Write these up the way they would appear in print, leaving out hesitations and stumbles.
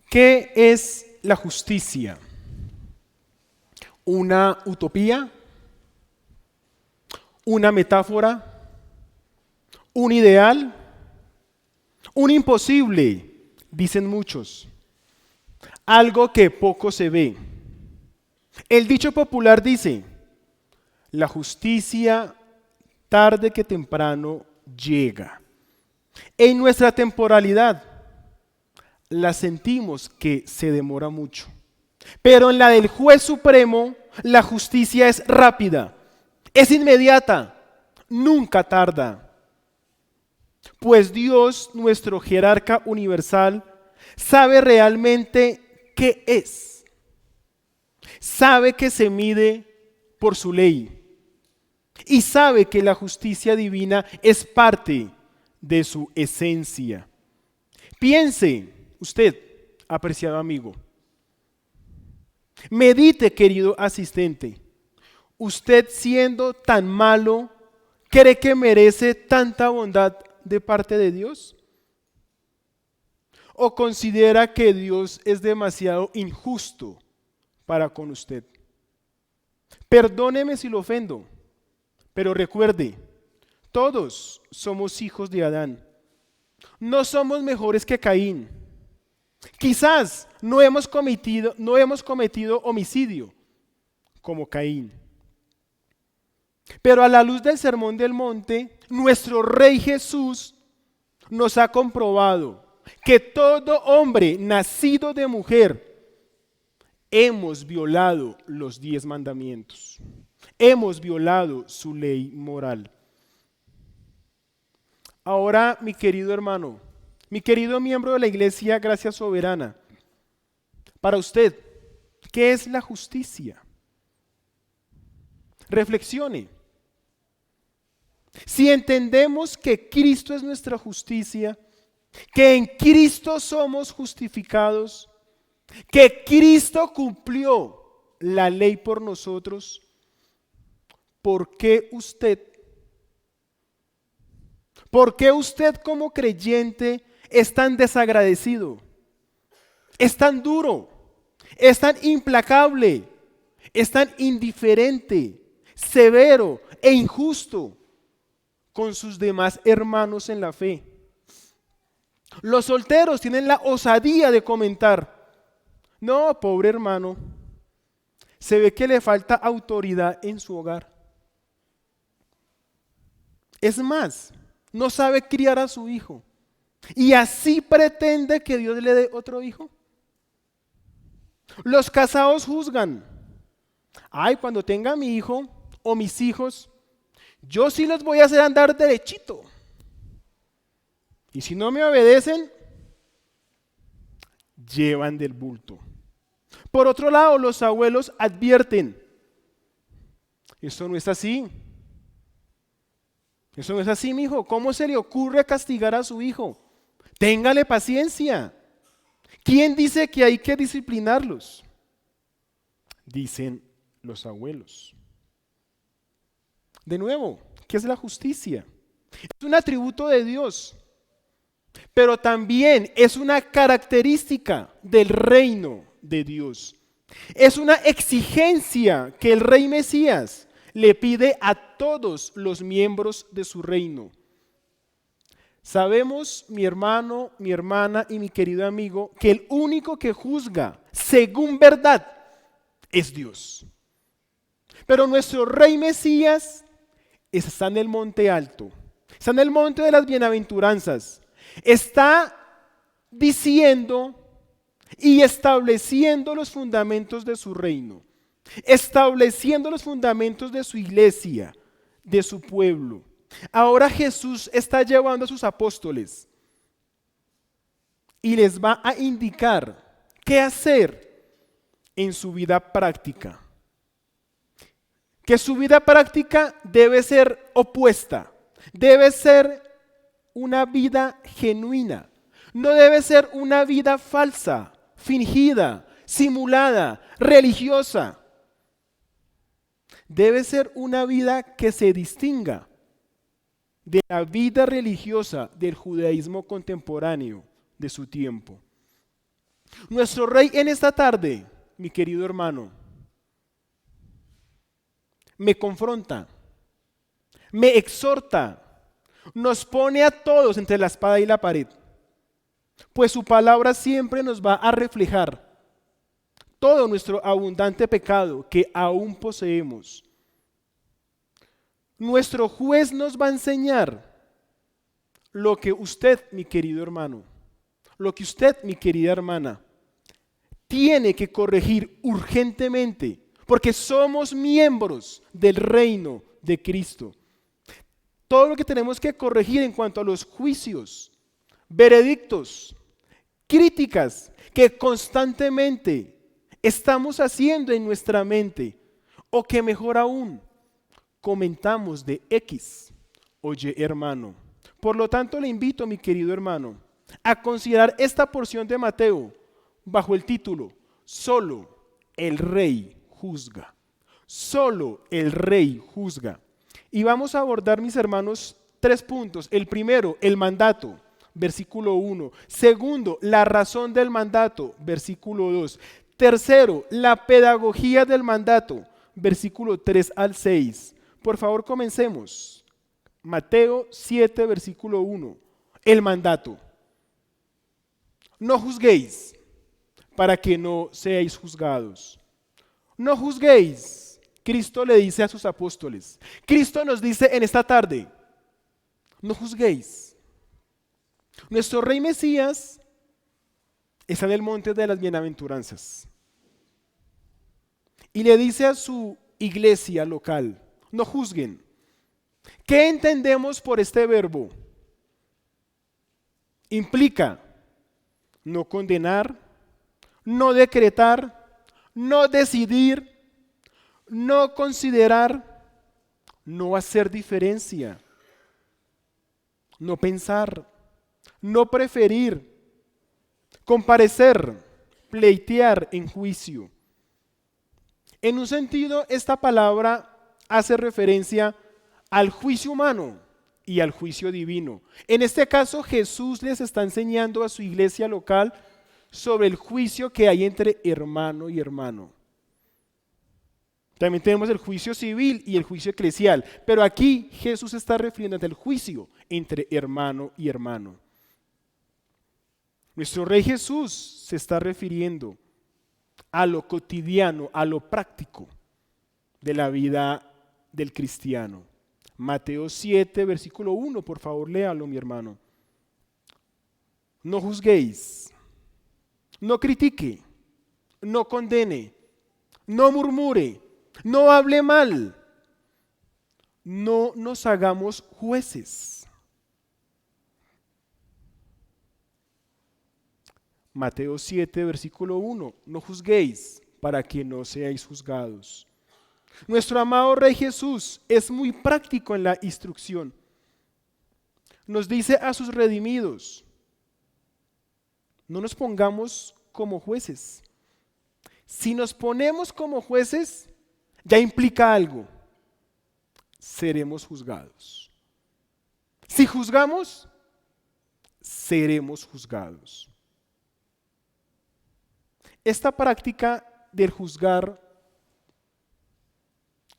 ¿Qué es la justicia? ¿Una utopía? ¿Una metáfora? ¿Un ideal? ¿Un imposible? Dicen muchos. Algo que poco se ve. El dicho popular dice, la justicia tarde que temprano llega. En nuestra temporalidad la sentimos que se demora mucho. Pero en la del juez supremo, la justicia es rápida, es inmediata, nunca tarda. Pues Dios, nuestro jerarca universal, sabe realmente qué es. Sabe que se mide por su ley. Y sabe que la justicia divina es parte de su esencia. Piense usted, apreciado amigo. Medite, querido asistente. ¿Usted siendo tan malo, cree que merece tanta bondad de parte de Dios? ¿O considera que Dios es demasiado injusto para con usted? Perdóneme si lo ofendo, pero recuerde, todos somos hijos de Adán. No somos mejores que Caín. Quizás no hemos cometido homicidio como Caín. Pero a la luz del Sermón del Monte, nuestro Rey Jesús nos ha comprobado que todo hombre nacido de mujer hemos violado los 10 mandamientos. Hemos violado su ley moral. Ahora, mi querido hermano, mi querido miembro de la Iglesia Gracia Soberana, para usted, ¿qué es la justicia? Reflexione. Si entendemos que Cristo es nuestra justicia, que en Cristo somos justificados, que Cristo cumplió la ley por nosotros, ¿por qué usted como creyente es tan desagradecido? Es tan duro, es tan implacable, es tan indiferente, severo e injusto con sus demás hermanos en la fe. Los solteros tienen la osadía de comentar, no, pobre hermano, se ve que le falta autoridad en su hogar. Es más, no sabe criar a su hijo y así pretende que Dios le dé otro hijo. Los casados juzgan, ay, cuando tenga mi hijo o mis hijos, yo sí los voy a hacer andar derechito. Y si no me obedecen, llevan del bulto. Por otro lado, los abuelos advierten, esto no es así. Eso no es así, mijo. ¿Cómo se le ocurre castigar a su hijo? Téngale paciencia. ¿Quién dice que hay que disciplinarlos? Dicen los abuelos. De nuevo, ¿qué es la justicia? Es un atributo de Dios, pero también es una característica del reino de Dios. Es una exigencia que el Rey Mesías le pide a todos los miembros de su reino. Sabemos, mi hermano, mi hermana y mi querido amigo, que el único que juzga según verdad es Dios. Pero nuestro Rey Mesías está en el monte alto, está en el monte de las bienaventuranzas, está diciendo y estableciendo los fundamentos de su reino, estableciendo los fundamentos de su iglesia, de su pueblo. Ahora Jesús está llevando a sus apóstoles y les va a indicar qué hacer en su vida práctica. Que su vida práctica debe ser opuesta, debe ser una vida genuina, no debe ser una vida falsa, fingida, simulada, religiosa. Debe ser una vida que se distinga de la vida religiosa del judaísmo contemporáneo de su tiempo. Nuestro Rey en esta tarde, mi querido hermano, me confronta, me exhorta, nos pone a todos entre la espada y la pared, pues su palabra siempre nos va a reflejar todo nuestro abundante pecado que aún poseemos. Nuestro juez nos va a enseñar lo que usted, mi querido hermano, lo que usted, mi querida hermana, tiene que corregir urgentemente, porque somos miembros del reino de Cristo. Todo lo que tenemos que corregir en cuanto a los juicios, veredictos, críticas que constantemente estamos haciendo en nuestra mente, o que mejor aún, comentamos de X o Y hermano. Por lo tanto, le invito, mi querido hermano, a considerar esta porción de Mateo bajo el título: Solo el Rey juzga. Solo el Rey juzga. Y vamos a abordar, mis hermanos, 3 puntos. El primero, el mandato, versículo 1. Segundo, la razón del mandato, versículo 2. Tercero, la pedagogía del mandato, versículo 3 al 6. Por favor, comencemos. Mateo 7, versículo 1. El mandato. No juzguéis para que no seáis juzgados. No juzguéis. Cristo le dice a sus apóstoles. Cristo nos dice en esta tarde, no juzguéis. Nuestro Rey Mesías está en el monte de las bienaventuranzas y le dice a su iglesia local, no juzguen. ¿Qué entendemos por este verbo? Implica no condenar, no decretar, no decidir, no considerar, no hacer diferencia, no pensar, no preferir, comparecer, pleitear en juicio. En un sentido, esta palabra hace referencia al juicio humano y al juicio divino. En este caso, Jesús les está enseñando a su iglesia local sobre el juicio que hay entre hermano y hermano. También tenemos el juicio civil y el juicio eclesial, pero aquí Jesús está refiriendo al juicio entre hermano y hermano. Nuestro Rey Jesús se está refiriendo a lo cotidiano, a lo práctico de la vida del cristiano. Mateo 7, versículo 1, por favor léalo, mi hermano. No juzguéis, no critique, no condene, no murmure, no hable mal, no nos hagamos jueces. Mateo 7, versículo 1, no juzguéis para que no seáis juzgados. Nuestro amado Rey Jesús es muy práctico en la instrucción. Nos dice a sus redimidos, no nos pongamos como jueces. Si nos ponemos como jueces, ya implica algo. Seremos juzgados. Si juzgamos, seremos juzgados. Esta práctica del juzgar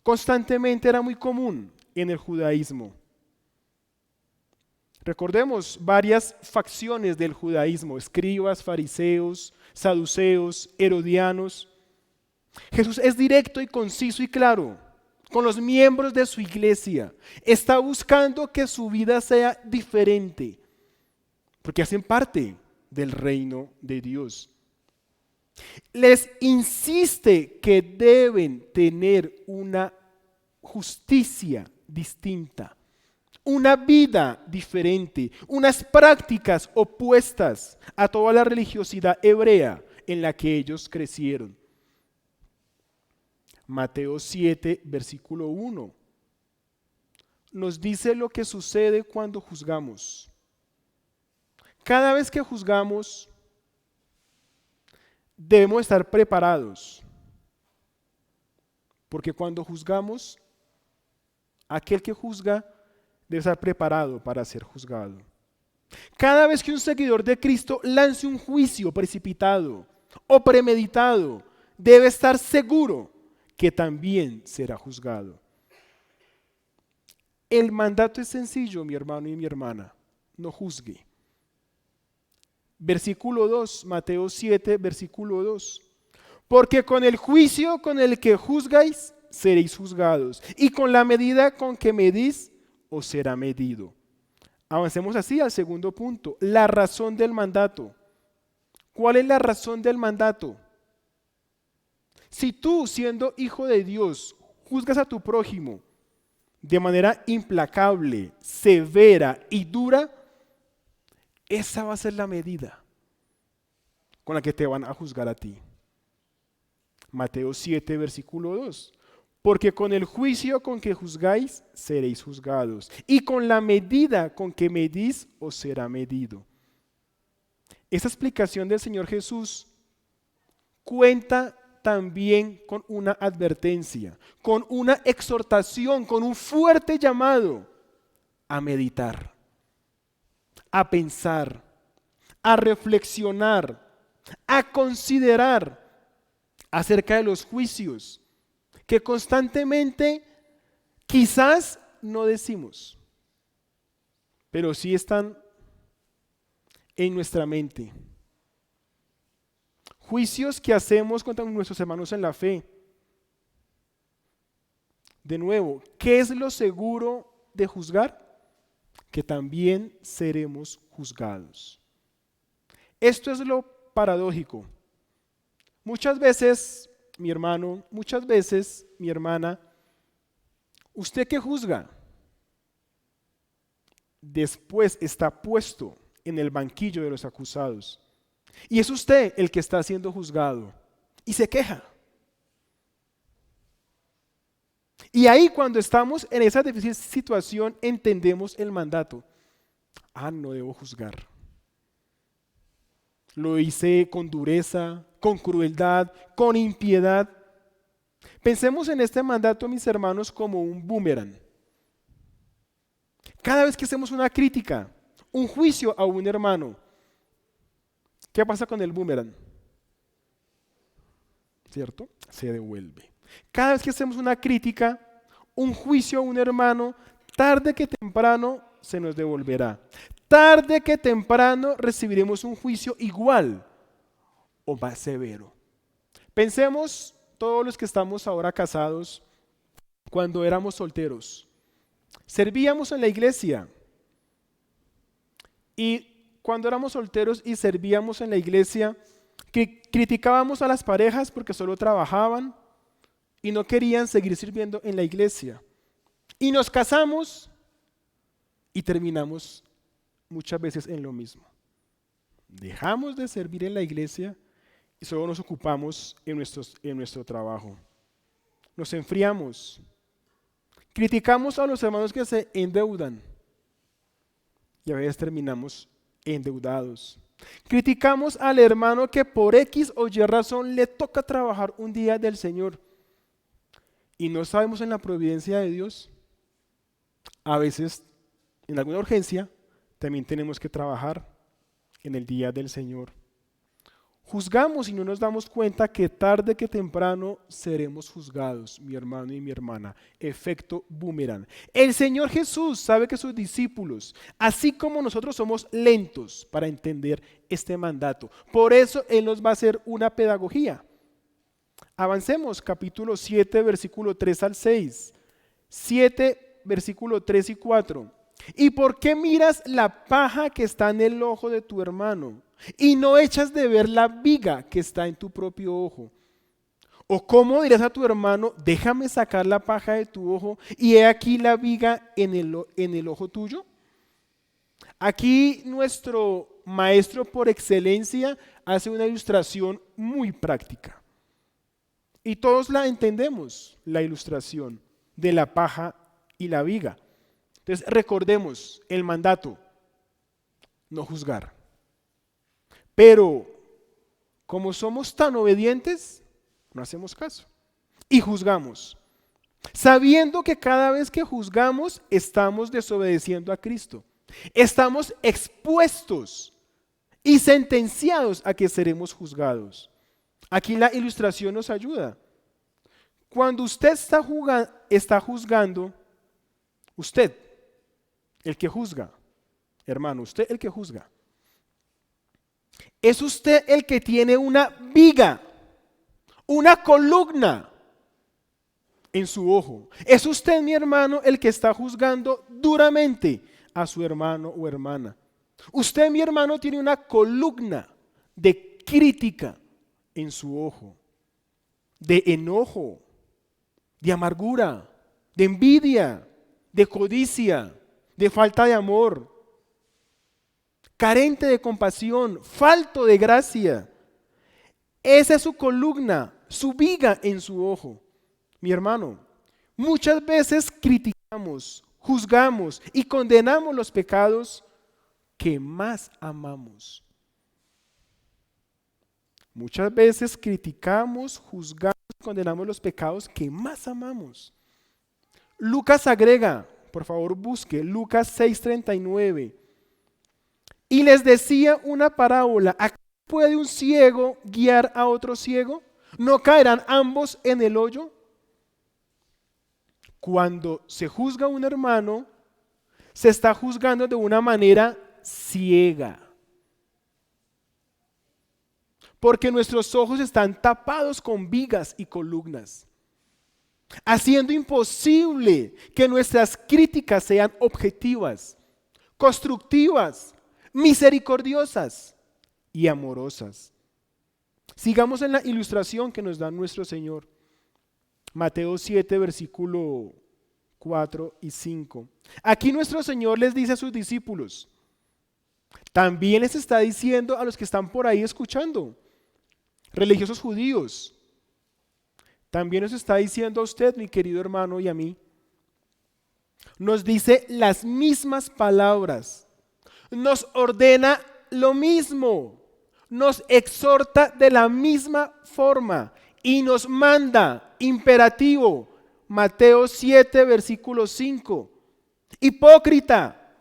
constantemente era muy común en el judaísmo. Recordemos varias facciones del judaísmo: escribas, fariseos, saduceos, herodianos. Jesús es directo y conciso y claro con los miembros de su iglesia. Está buscando que su vida sea diferente, porque hacen parte del reino de Dios. Les insiste que deben tener una justicia distinta, una vida diferente, unas prácticas opuestas a toda la religiosidad hebrea en la que ellos crecieron. Mateo 7, versículo 1, nos dice lo que sucede cuando juzgamos. Cada vez que juzgamos, debemos estar preparados, porque cuando juzgamos, aquel que juzga debe estar preparado para ser juzgado. Cada vez que un seguidor de Cristo lance un juicio precipitado o premeditado, debe estar seguro que también será juzgado. El mandato es sencillo, mi hermano y mi hermana, no juzgue. Versículo 2, Mateo 7, versículo 2. Porque con el juicio con el que juzgáis, seréis juzgados, y con la medida con que medís, os será medido. Avancemos así al segundo punto, la razón del mandato. ¿Cuál es la razón del mandato? Si tú, siendo hijo de Dios, juzgas a tu prójimo de manera implacable, severa y dura, esa va a ser la medida con la que te van a juzgar a ti. Mateo 7, versículo 2. Porque con el juicio con que juzgáis, seréis juzgados, y con la medida con que medís, os será medido. Esta explicación del Señor Jesús cuenta también con una advertencia, con una exhortación, con un fuerte llamado a meditar, a pensar, a reflexionar, a considerar acerca de los juicios que constantemente quizás no decimos, pero sí están en nuestra mente. Juicios que hacemos contra nuestros hermanos en la fe. De nuevo, ¿qué es lo seguro de juzgar? Que también seremos juzgados. Esto es lo paradójico. Muchas veces, mi hermano, muchas veces, mi hermana, usted que juzga, después está puesto en el banquillo de los acusados. Y es usted el que está siendo juzgado y se queja. Y ahí cuando estamos en esa difícil situación entendemos el mandato. No debo juzgar. Lo hice con dureza, con crueldad, con impiedad. Pensemos en este mandato, mis hermanos, como un boomerang. Cada vez que hacemos una crítica, un juicio a un hermano, ¿qué pasa con el boomerang? ¿Cierto? Se devuelve. Cada vez que hacemos una crítica, un juicio a un hermano, tarde que temprano se nos devolverá. Tarde que temprano recibiremos un juicio igual o más severo. Pensemos todos los que estamos ahora casados, cuando éramos solteros. Servíamos en la iglesia. Y cuando éramos solteros y servíamos en la iglesia, criticábamos a las parejas porque solo trabajaban y no querían seguir sirviendo en la iglesia. Y nos casamos y terminamos muchas veces en lo mismo. Dejamos de servir en la iglesia y solo nos ocupamos en nuestro trabajo. Nos enfriamos. Criticamos a los hermanos que se endeudan y a veces terminamos endeudados. Criticamos al hermano que por X o Y razón le toca trabajar un día del Señor y no sabemos en la providencia de Dios. A veces, en alguna urgencia, también tenemos que trabajar en el día del Señor. Juzgamos y no nos damos cuenta que tarde que temprano seremos juzgados, mi hermano y mi hermana. Efecto boomerang. El Señor Jesús sabe que sus discípulos, así como nosotros, somos lentos para entender este mandato. Por eso Él nos va a hacer una pedagogía. Avancemos, capítulo 7, versículo 3 al 6. 7, versículo 3 y 4. ¿Y por qué miras la paja que está en el ojo de tu hermano y no echas de ver la viga que está en tu propio ojo? ¿O cómo dirás a tu hermano, déjame sacar la paja de tu ojo y he aquí la viga en el ojo tuyo? Aquí nuestro maestro por excelencia hace una ilustración muy práctica. Y todos la entendemos, la ilustración de la paja y la viga. Entonces recordemos el mandato, no juzgar. Pero como somos tan obedientes, no hacemos caso y juzgamos, sabiendo que cada vez que juzgamos estamos desobedeciendo a Cristo. Estamos expuestos y sentenciados a que seremos juzgados. Aquí la ilustración nos ayuda. Cuando usted está juzgando, usted, el que juzga, hermano, usted el que juzga, es usted el que tiene una viga, una columna en su ojo. Es usted, mi hermano, el que está juzgando duramente a su hermano o hermana. Usted, mi hermano, tiene una columna de crítica en su ojo, de enojo, de amargura, de envidia, de codicia, de falta de amor, carente de compasión, falto de gracia. Esa es su columna, su viga en su ojo. Mi hermano, muchas veces criticamos, juzgamos y condenamos los pecados que más amamos. Muchas veces criticamos, juzgamos, condenamos los pecados que más amamos. Lucas agrega, por favor busque, Lucas 6:39. Y les decía una parábola: ¿acaso puede un ciego guiar a otro ciego? ¿No caerán ambos en el hoyo? Cuando se juzga a un hermano, se está juzgando de una manera ciega. Porque nuestros ojos están tapados con vigas y columnas, haciendo imposible que nuestras críticas sean objetivas, constructivas, misericordiosas y amorosas. Sigamos en la ilustración que nos da nuestro Señor. Mateo 7, versículo 4 y 5. Aquí nuestro Señor les dice a sus discípulos, también les está diciendo a los que están por ahí escuchando, religiosos judíos, también nos está diciendo a usted, mi querido hermano, y a mí. Nos dice las mismas palabras, nos ordena lo mismo, nos exhorta de la misma forma y nos manda imperativo. Mateo 7, versículo 5. Hipócrita,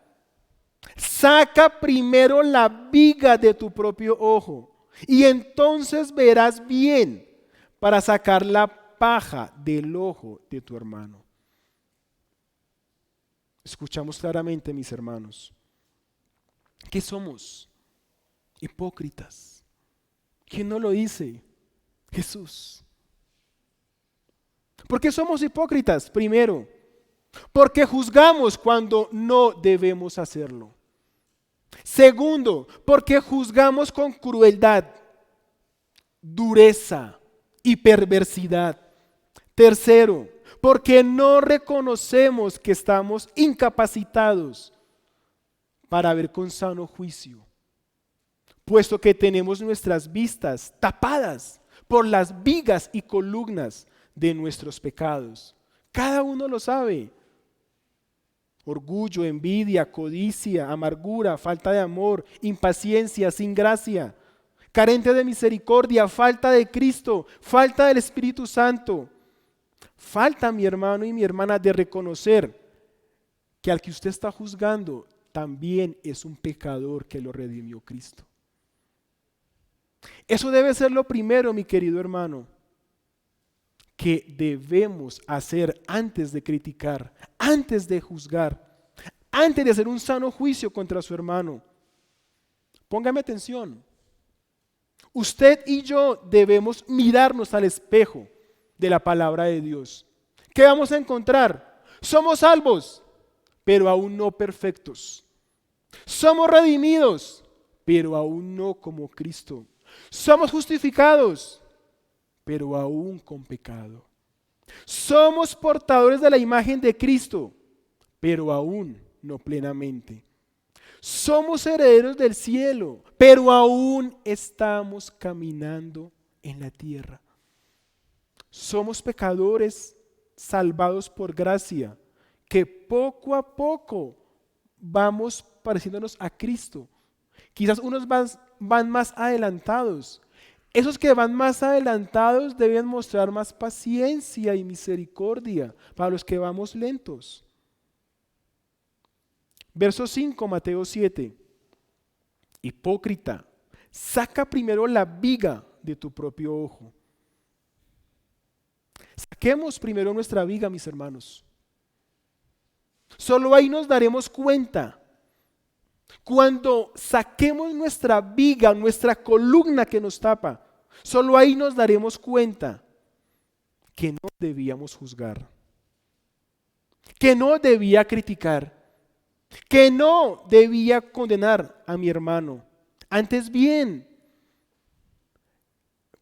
saca primero la viga de tu propio ojo y entonces verás bien para sacar la paja del ojo de tu hermano. Escuchamos claramente, mis hermanos. ¿Qué somos? Hipócritas. ¿Quién no lo dice? Jesús. ¿Por qué somos hipócritas? Primero, porque juzgamos cuando no debemos hacerlo. Segundo, porque juzgamos con crueldad, dureza y perversidad. Tercero, porque no reconocemos que estamos incapacitados para ver con sano juicio, puesto que tenemos nuestras vistas tapadas por las vigas y columnas de nuestros pecados. Cada uno lo sabe. Orgullo, envidia, codicia, amargura, falta de amor, impaciencia, sin gracia, carente de misericordia, falta de Cristo, falta del Espíritu Santo. Falta, mi hermano y mi hermana, de reconocer que al que usted está juzgando también es un pecador que lo redimió Cristo. Eso debe ser lo primero, mi querido hermano, que debemos hacer antes de criticar, antes de juzgar, antes de hacer un sano juicio contra su hermano. Póngame atención. Usted y yo debemos mirarnos al espejo de la palabra de Dios. ¿Qué vamos a encontrar? Somos salvos, pero aún no perfectos. Somos redimidos, pero aún no como Cristo. Somos justificados, pero aún con pecado. Somos portadores de la imagen de Cristo, pero aún no plenamente. Somos herederos del cielo, pero aún estamos caminando en la tierra. Somos pecadores salvados por gracia, que poco a poco vamos pareciéndonos a Cristo. Quizás unos van más adelantados. Esos que van más adelantados deben mostrar más paciencia y misericordia para los que vamos lentos. Verso 5, Mateo 7. Hipócrita, saca primero la viga de tu propio ojo. Saquemos primero nuestra viga, mis hermanos. Solo ahí nos daremos cuenta. Cuando saquemos nuestra viga, nuestra columna que nos tapa, solo ahí nos daremos cuenta que no debíamos juzgar, que no debía criticar, que no debía condenar a mi hermano. Antes bien,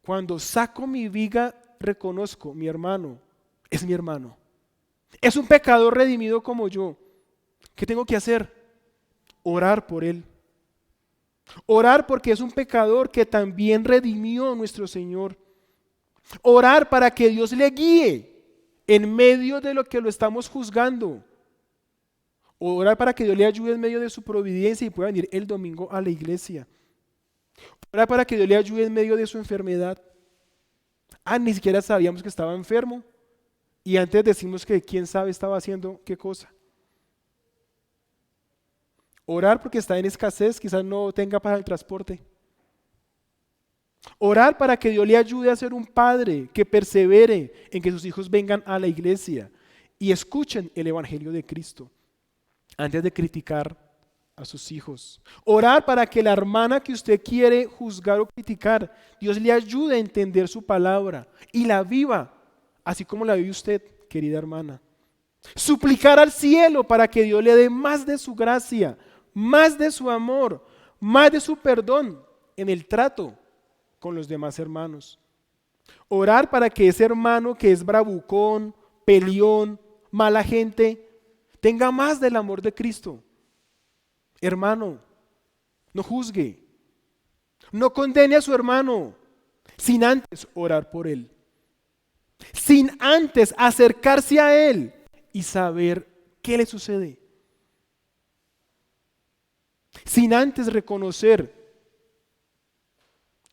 cuando saco mi viga, reconozco, mi hermano es mi hermano. Es un pecador redimido como yo. ¿Qué tengo que hacer? Orar por él. Orar porque es un pecador que también redimió nuestro Señor. Orar para que Dios le guíe en medio de lo que lo estamos juzgando. Orar para que Dios le ayude en medio de su providencia y pueda venir el domingo a la iglesia. Orar para que Dios le ayude en medio de su enfermedad. Ni siquiera sabíamos que estaba enfermo. Y antes decimos que quién sabe estaba haciendo qué cosa. Orar porque está en escasez, quizás no tenga para el transporte. Orar para que Dios le ayude a ser un padre que persevere en que sus hijos vengan a la iglesia y escuchen el evangelio de Cristo antes de criticar a sus hijos. Orar para que la hermana que usted quiere juzgar o criticar, Dios le ayude a entender su palabra y la viva, así como la vive usted, querida hermana. Suplicar al cielo para que Dios le dé más de su gracia, más de su amor, más de su perdón en el trato con los demás hermanos. Orar para que ese hermano que es bravucón, peleón, mala gente, tenga más del amor de Cristo. Hermano, no juzgue, no condene a su hermano sin antes orar por él, sin antes acercarse a él y saber qué le sucede, sin antes reconocer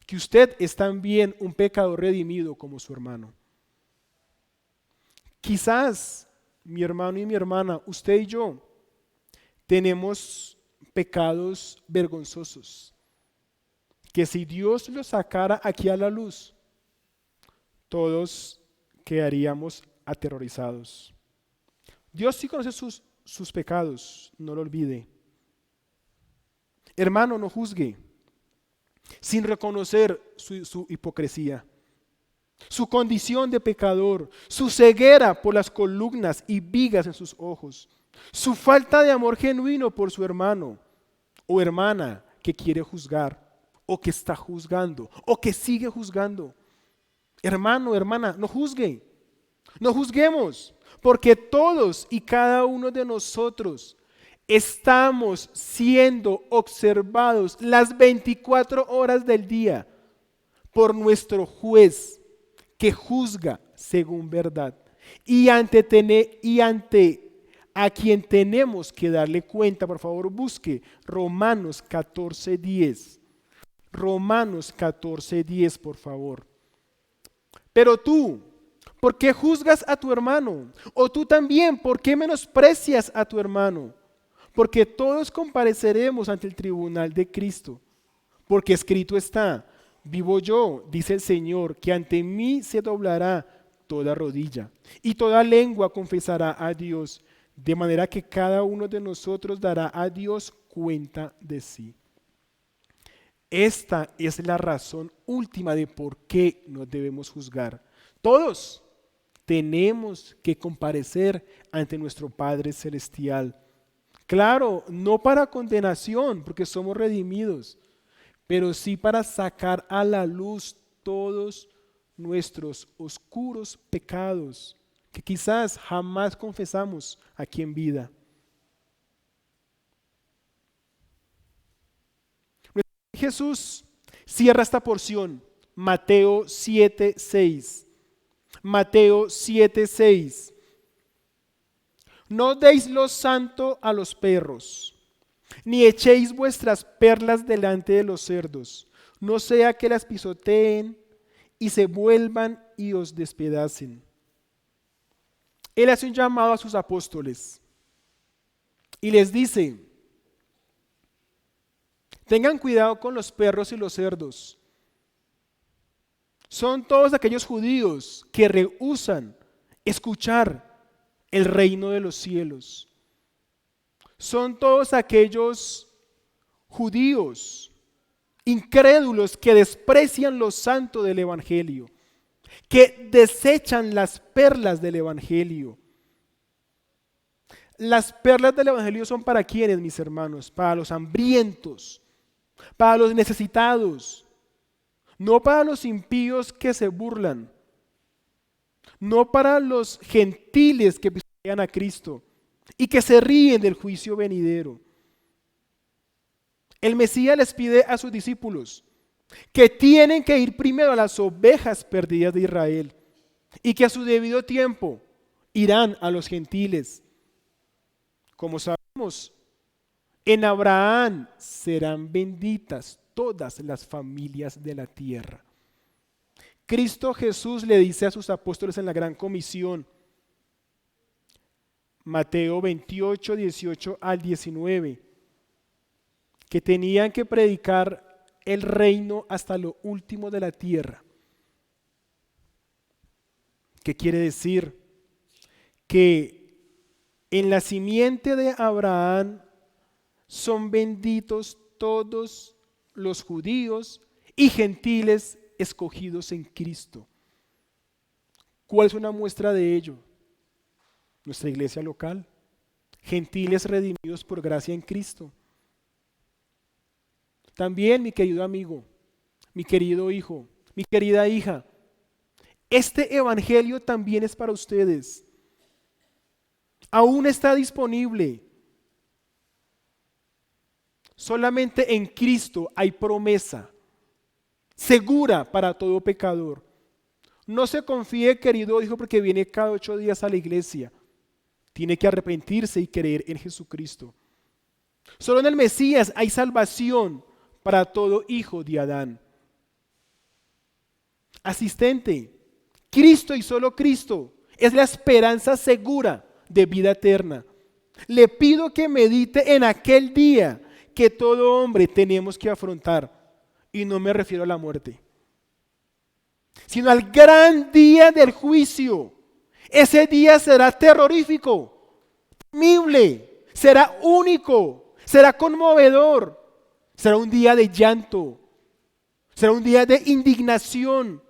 que usted es también un pecador redimido como su hermano. Quizás, mi hermano y mi hermana, usted y yo tenemos pecados vergonzosos, que si Dios los sacara aquí a la luz, todos quedaríamos aterrorizados. Dios sí conoce sus pecados, no lo olvide. Hermano, no juzgue sin reconocer su hipocresía, su condición de pecador, su ceguera por las columnas y vigas en sus ojos, su falta de amor genuino por su hermano o hermana que quiere juzgar o que está juzgando o que sigue juzgando. Hermano, hermana, no juzgue, no juzguemos, porque todos y cada uno de nosotros estamos siendo observados las 24 horas del día por nuestro juez que juzga según verdad y ante a quien tenemos que darle cuenta. Por favor, busque Romanos 14:10. Romanos 14:10, por favor. Pero tú, ¿por qué juzgas a tu hermano? O tú también, ¿por qué menosprecias a tu hermano? Porque todos compareceremos ante el tribunal de Cristo. Porque escrito está: vivo yo, dice el Señor, que ante mí se doblará toda rodilla y toda lengua confesará a Dios, de manera que cada uno de nosotros dará a Dios cuenta de sí. Esta es la razón última de por qué nos debemos juzgar. Todos tenemos que comparecer ante nuestro Padre Celestial. Claro, no para condenación, porque somos redimidos, pero sí para sacar a la luz todos nuestros oscuros pecados que quizás jamás confesamos aquí en vida. Jesús cierra esta porción, Mateo 7:6. Mateo 7:6. No deis lo santo a los perros, ni echéis vuestras perlas delante de los cerdos, no sea que las pisoteen y se vuelvan y os despedacen. Él hace un llamado a sus apóstoles y les dice: Tengan cuidado con los perros y los cerdos. Son todos aquellos judíos que rehúsan escuchar el reino de los cielos. Son todos aquellos judíos incrédulos que desprecian lo santo del Evangelio, que desechan las perlas del Evangelio. Las perlas del Evangelio son para quienes, mis hermanos, para los hambrientos, para los necesitados, no para los impíos que se burlan, no para los gentiles que pisotean a Cristo y que se ríen del juicio venidero. El Mesías les pide a sus discípulos que tienen que ir primero a las ovejas perdidas de Israel y que a su debido tiempo irán a los gentiles. Como sabemos, en Abraham serán benditas todas las familias de la tierra. Cristo Jesús le dice a sus apóstoles en la Gran Comisión, Mateo 28, 18 al 19, que tenían que predicar el reino hasta lo último de la tierra. ¿Qué quiere decir? Que en la simiente de Abraham son benditos todos los judíos y gentiles escogidos en Cristo. ¿Cuál es una muestra de ello? Nuestra iglesia local, gentiles redimidos por gracia en Cristo. También, mi querido amigo, mi querido hijo, mi querida hija, este evangelio también es para ustedes. Aún está disponible. Solamente en Cristo hay promesa segura para todo pecador. No se confíe, querido hijo, porque viene cada 8 días a la iglesia. Tiene que arrepentirse y creer en Jesucristo. Solo en el Mesías hay salvación para todo hijo de Adán. Asistente, Cristo y solo Cristo es la esperanza segura de vida eterna. Le pido que medite en aquel día que todo hombre tenemos que afrontar, y no me refiero a la muerte, sino al gran día del juicio. Ese día será terrorífico, temible, será único, será conmovedor. Será un día de llanto, será un día de indignación,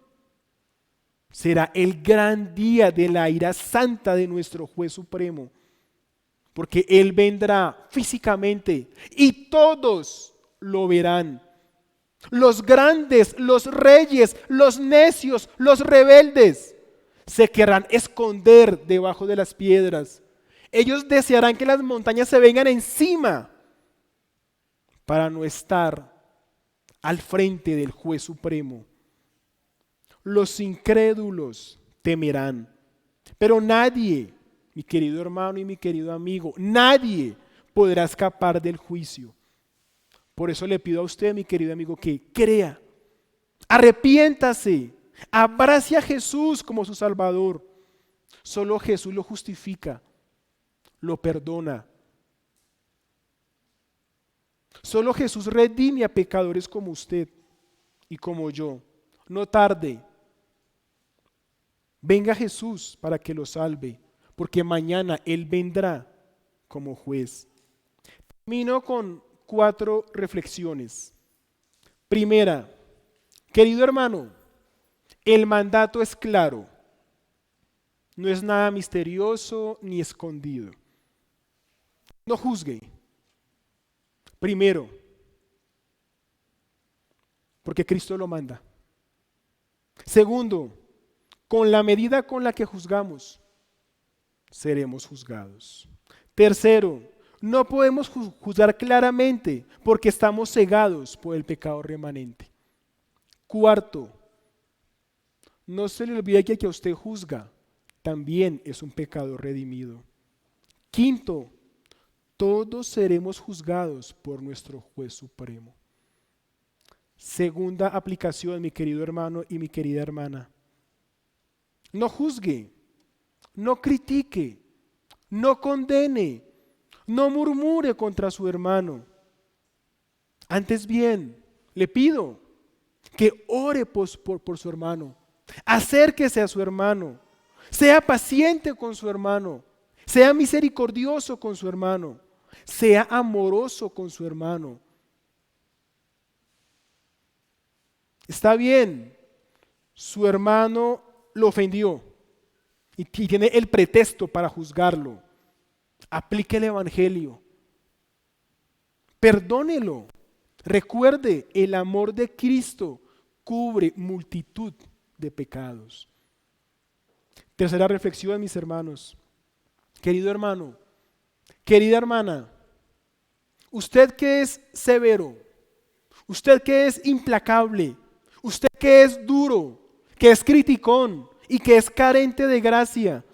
será el gran día de la ira santa de nuestro juez supremo, porque Él vendrá físicamente y todos lo verán. Los grandes, los reyes, los necios, los rebeldes se querrán esconder debajo de las piedras. Ellos desearán que las montañas se vengan encima para no estar al frente del juez supremo. Los incrédulos temerán, pero nadie, mi querido hermano y mi querido amigo, nadie podrá escapar del juicio. Por eso le pido a usted, mi querido amigo, que crea, arrepiéntase, abrace a Jesús como su Salvador. Solo Jesús lo justifica, lo perdona. Solo Jesús redime a pecadores como usted y como yo. No tarde. Venga Jesús para que lo salve, porque mañana Él vendrá como juez. Termino con 4 reflexiones. Primera, querido hermano, el mandato es claro. No es nada misterioso ni escondido. No juzgue. Primero, porque Cristo lo manda. Segundo, con la medida con la que juzgamos, seremos juzgados. Tercero, no podemos juzgar claramente porque estamos cegados por el pecado remanente. Cuarto, no se le olvide que el que usted juzga también es un pecado redimido. Quinto, todos seremos juzgados por nuestro juez supremo. Segunda aplicación, mi querido hermano y mi querida hermana. No juzgue, no critique, no condene, no murmure contra su hermano. Antes bien, le pido que ore por su hermano. Acérquese a su hermano. Sea paciente con su hermano. Sea misericordioso con su hermano. Sea amoroso con su hermano. Está bien, su hermano lo ofendió y tiene el pretexto para juzgarlo. Aplique el evangelio. Perdónelo. Recuerde, el amor de Cristo cubre multitud de pecados. Tercera reflexión, mis hermanos. Querido hermano, querida hermana, usted que es severo, usted que es implacable, usted que es duro, que es criticón y que es carente de gracia,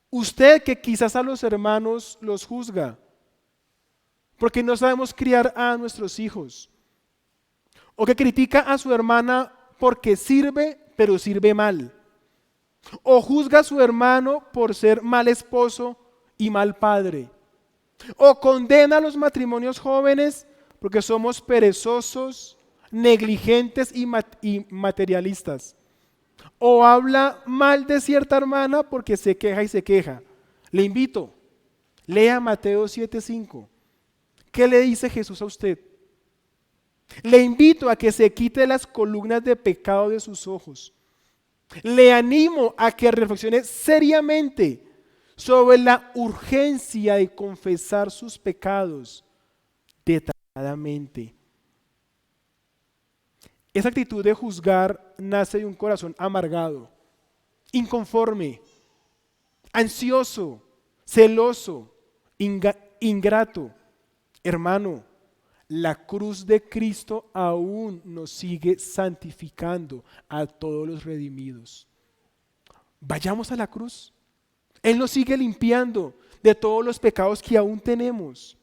usted que quizás a los hermanos los juzga, porque no sabemos criar a nuestros hijos, o que critica a su hermana porque sirve, pero sirve mal, o juzga a su hermano por ser mal esposo y mal padre, o condena a los matrimonios jóvenes porque somos perezosos, negligentes y materialistas, o habla mal de cierta hermana porque se queja y se queja. Le invito, lea Mateo 7:5. ¿Qué le dice Jesús a usted? Le invito a que se quite las columnas de pecado de sus ojos. Le animo a que reflexione seriamente sobre la urgencia de confesar sus pecados detalladamente. Esa actitud de juzgar nace de un corazón amargado, inconforme, ansioso, celoso, ingrato. Hermano, la cruz de Cristo aún nos sigue santificando a todos los redimidos. Vayamos a la cruz. Él nos sigue limpiando de todos los pecados que aún tenemos.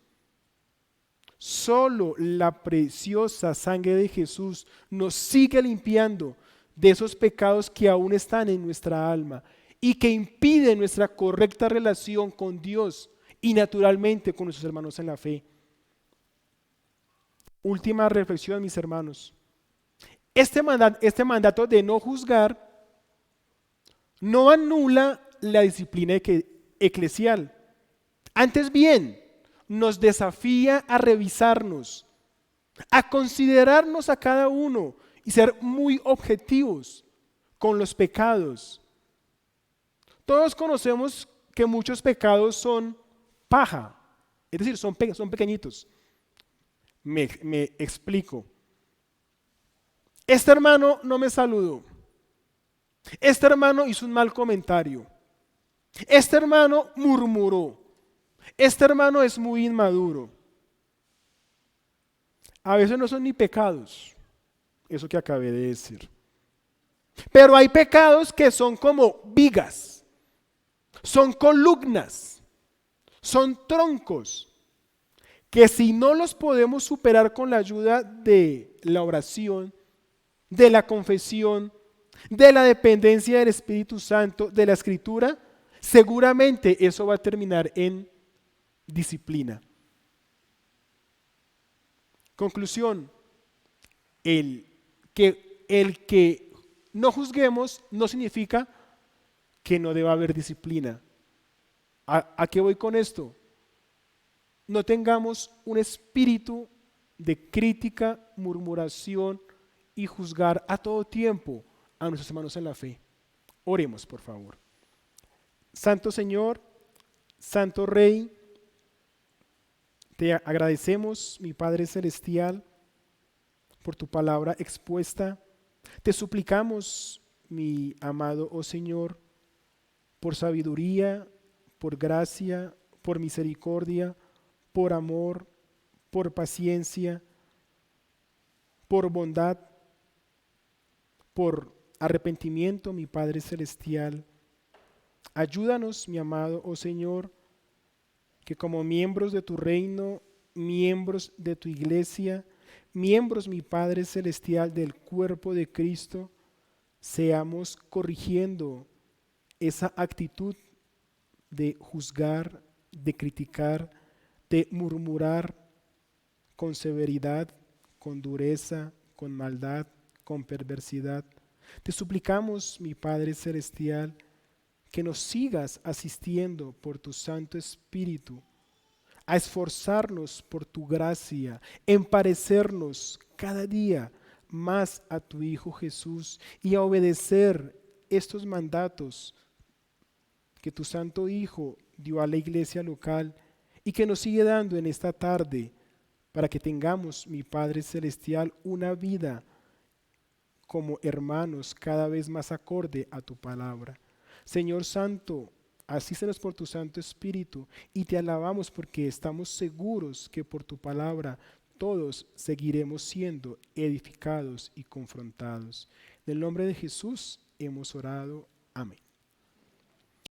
Solo la preciosa sangre de Jesús nos sigue limpiando de esos pecados que aún están en nuestra alma y que impiden nuestra correcta relación con Dios y naturalmente con nuestros hermanos en la fe. Última reflexión, mis hermanos. Este mandato de no juzgar no anula la disciplina eclesial. Antes bien, nos desafía a revisarnos, a considerarnos a cada uno y ser muy objetivos con los pecados. Todos conocemos que muchos pecados son paja, es decir, son pequeñitos. Me explico. Este hermano no me saludó. Este hermano hizo un mal comentario. Este hermano murmuró. Este hermano es muy inmaduro. A veces no son ni pecados, eso que acabé de decir. Pero hay pecados que son como vigas, son columnas, son troncos, que si no los podemos superar con la ayuda de la oración, de la confesión, de la dependencia del Espíritu Santo, de la Escritura, seguramente eso va a terminar en disciplina. Conclusión, el que no juzguemos no significa que no deba haber disciplina. ¿A qué voy con esto? No tengamos un espíritu de crítica, murmuración y juzgar a todo tiempo a nuestros hermanos en la fe. Oremos, por favor. Santo Señor, Santo Rey, te agradecemos, mi Padre Celestial, por tu palabra expuesta. Te suplicamos, mi amado oh Señor, por sabiduría, por gracia, por misericordia, por amor, por paciencia, por bondad, por arrepentimiento, mi Padre Celestial. Ayúdanos, mi amado oh Señor, que como miembros de tu reino, miembros de tu iglesia, miembros, mi Padre Celestial, del cuerpo de Cristo, seamos corrigiendo esa actitud de juzgar, de criticar, de murmurar con severidad, con dureza, con maldad, con perversidad. Te suplicamos, mi Padre Celestial, que nos sigas asistiendo por tu Santo Espíritu, a esforzarnos por tu gracia, en parecernos cada día más a tu Hijo Jesús y a obedecer estos mandatos que tu Santo Hijo dio a la iglesia local y que nos sigue dando en esta tarde para que tengamos, mi Padre Celestial, una vida como hermanos cada vez más acorde a tu palabra. Señor Santo, asístenos por tu Santo Espíritu y te alabamos porque estamos seguros que por tu palabra todos seguiremos siendo edificados y confrontados. En el nombre de Jesús hemos orado. Amén.